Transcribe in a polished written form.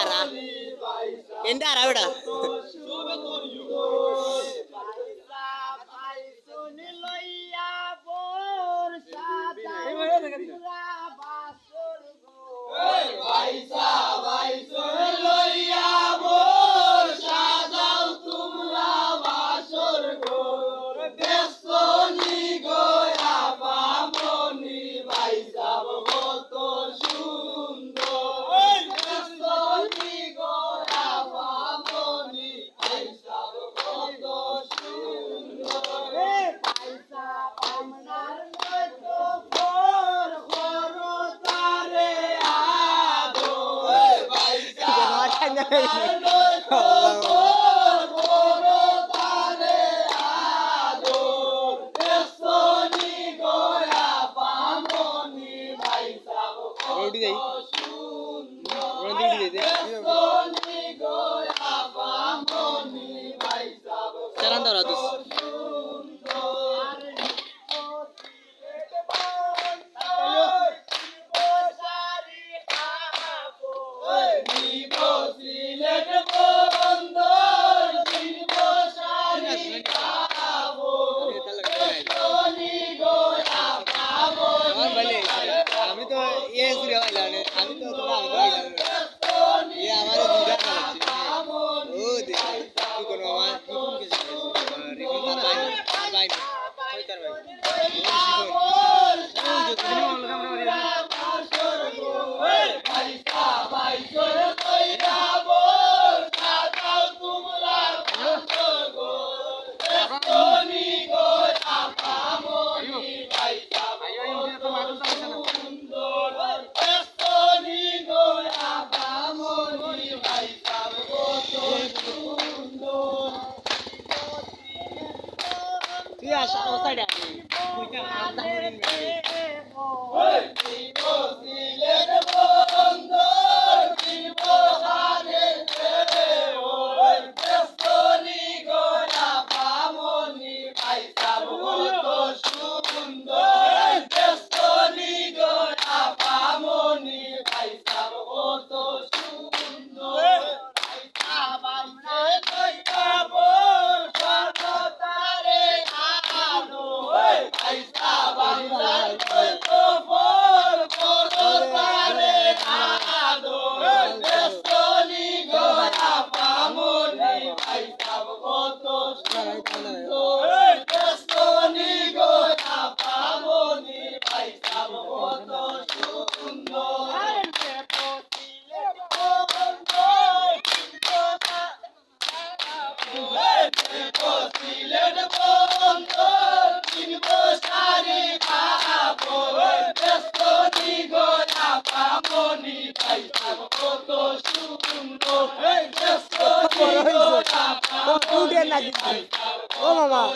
আরা এন্ডা আরা বেটা रोटी दे रोटी दे चरण दौरा दूस আমি তো ये सूर्य वाला ने আমি তো তোরা আগে वाला ये हमारे दूसरा वाला ओ देख तू कोन मामा फोन के रिकॉर्ड कर भाई भाई कोई कर Iya, saya saja. Kita ada ini. Oh mama,